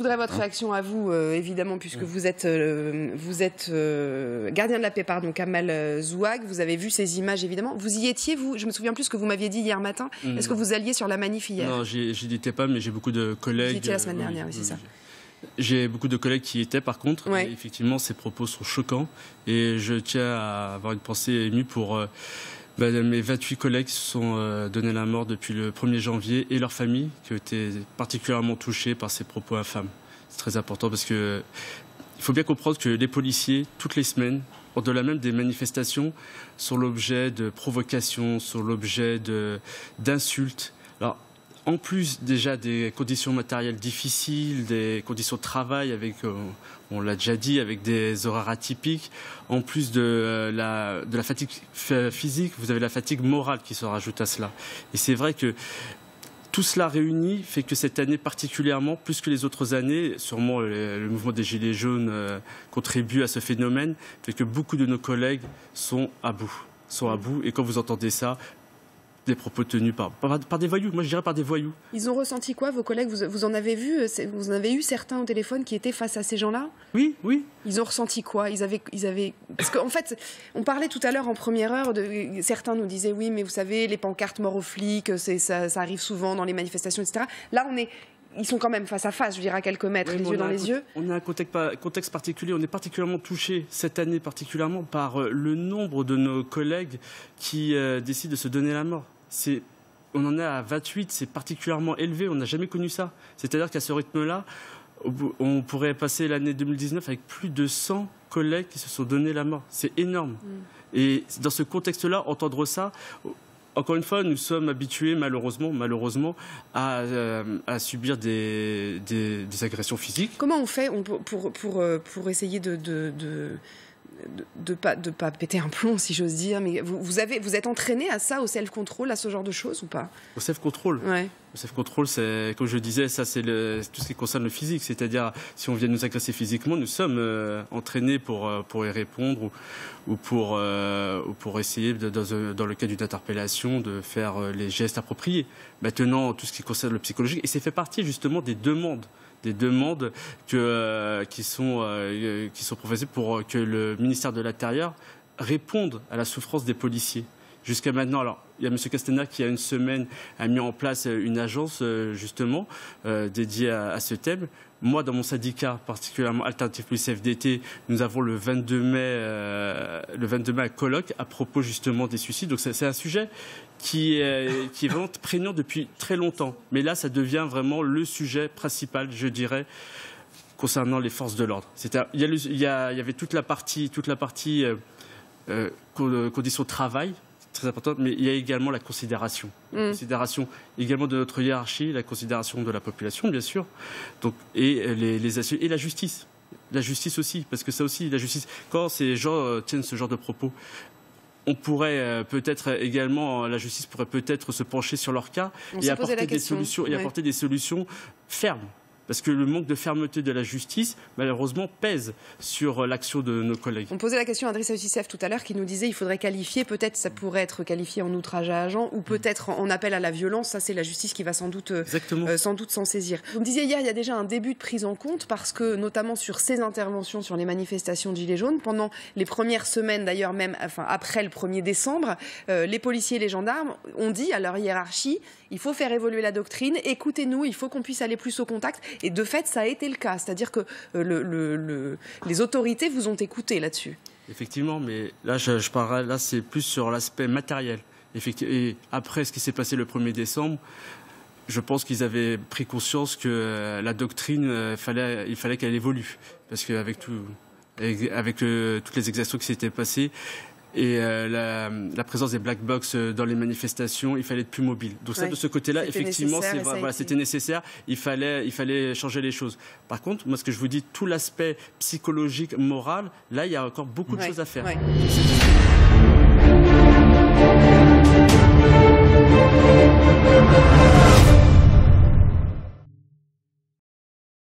Je voudrais votre réaction à vous, évidemment, puisque vous êtes gardien de la paix, pardon, Kamal Zouag. Vous avez vu ces images, évidemment. Vous y étiez, vous? Je me souviens plus ce que vous m'aviez dit hier matin. Est-ce que vous alliez sur la manif hier? Non, j'y étais pas, mais j'ai beaucoup de collègues. Vous y étiez la semaine dernière, oui, c'est ça. J'ai beaucoup de collègues qui y étaient, par contre. Ouais. Et effectivement, ces propos sont choquants. Et je tiens à avoir une pensée émue pour mes 28 collègues qui se sont donné la mort depuis le 1er janvier et leurs familles qui ont été particulièrement touchées par ces propos infâmes. C'est très important parce que il faut bien comprendre que les policiers, toutes les semaines, au-delà même des manifestations, sont l'objet de provocations, sont l'objet d'insultes. Alors, en plus déjà des conditions matérielles difficiles, des conditions de travail avec, on l'a déjà dit, avec des horaires atypiques, en plus de la fatigue physique, vous avez la fatigue morale qui se rajoute à cela. Et c'est vrai que tout cela réuni fait que cette année particulièrement, plus que les autres années, sûrement le mouvement des Gilets jaunes contribue à ce phénomène, fait que beaucoup de nos collègues sont à bout. Et quand vous entendez ça, des propos tenus par des voyous, moi je dirais par des voyous. Ils ont ressenti quoi, vos collègues? Vous en avez vu, vous en avez eu certains au téléphone qui étaient face à ces gens-là? Oui, oui. Ils ont ressenti quoi? Ils avaient... Parce qu'en fait, on parlait tout à l'heure en première heure, certains nous disaient oui, mais vous savez, les pancartes mort aux flics, ça arrive souvent dans les manifestations, etc. Là, ils sont quand même face à face, je dirais à quelques mètres, les yeux dans les yeux. On a un contexte particulier, on est particulièrement touché cette année particulièrement par le nombre de nos collègues qui décident de se donner la mort. On en est à 28, c'est particulièrement élevé, on n'a jamais connu ça. C'est-à-dire qu'à ce rythme-là, on pourrait passer l'année 2019 avec plus de 100 collègues qui se sont donné la mort. C'est énorme. Et dans ce contexte-là, entendre ça... Encore une fois, nous sommes habitués, malheureusement, à subir des agressions physiques. Comment on fait pour essayer de pas péter un plomb, si j'ose dire, mais vous êtes entraîné à ça, au self-control, à ce genre de choses ou pas? Au self-control. Ouais. Le self-control, c'est, comme je disais, ça c'est tout ce qui concerne le physique. C'est-à-dire, si on vient nous agresser physiquement, nous sommes entraînés pour y répondre ou pour essayer, dans le cas d'une interpellation, de faire les gestes appropriés. Maintenant, tout ce qui concerne le psychologique, et c'est fait partie justement des demandes qui sont professées pour que le ministère de l'Intérieur réponde à la souffrance des policiers. Jusqu'à maintenant, alors, il y a M. Castaner qui, il y a une semaine, a mis en place une agence, justement, dédiée à ce thème. Moi, dans mon syndicat, particulièrement Alternative Plus FDT, nous avons le 22 mai un colloque à propos, justement, des suicides. Donc, c'est un sujet qui est vraiment prégnant depuis très longtemps. Mais là, ça devient vraiment le sujet principal, je dirais, concernant les forces de l'ordre. Il y avait toute la partie conditions de travail, très importante, mais il y a également la considération. La considération également de notre hiérarchie, la considération de la population, bien sûr, donc, et la justice. La justice aussi, parce que ça aussi, la justice, quand ces gens tiennent ce genre de propos, on pourrait peut-être également, la justice pourrait peut-être se pencher sur leur cas et apporter des solutions fermes. Parce que le manque de fermeté de la justice, malheureusement, pèse sur l'action de nos collègues. On posait la question à Driss Youssef tout à l'heure, qui nous disait qu'il faudrait qualifier, peut-être ça pourrait être qualifié en outrage à agent, ou peut-être en appel à la violence. Ça, c'est la justice qui va sans doute s'en saisir. Vous me disiez hier, il y a déjà un début de prise en compte, parce que, notamment sur ces interventions, sur les manifestations de Gilets jaunes, pendant les premières semaines, d'ailleurs même après le 1er décembre, les policiers et les gendarmes ont dit à leur hiérarchie, il faut faire évoluer la doctrine, écoutez-nous, il faut qu'on puisse aller plus au contact. Et de fait, ça a été le cas. C'est-à-dire que les autorités vous ont écouté là-dessus. Effectivement, mais là, là c'est plus sur l'aspect matériel. Et après ce qui s'est passé le 1er décembre, je pense qu'ils avaient pris conscience que la doctrine, il fallait qu'elle évolue. Parce qu'avec toutes les exactions qui s'étaient passées, et la présence des black box dans les manifestations, il fallait être plus mobile. Donc ça, de ce côté-là, effectivement, c'était nécessaire. Il fallait changer les choses. Par contre, moi, ce que je vous dis, tout l'aspect psychologique, moral, là, il y a encore beaucoup de choses à faire. Ouais.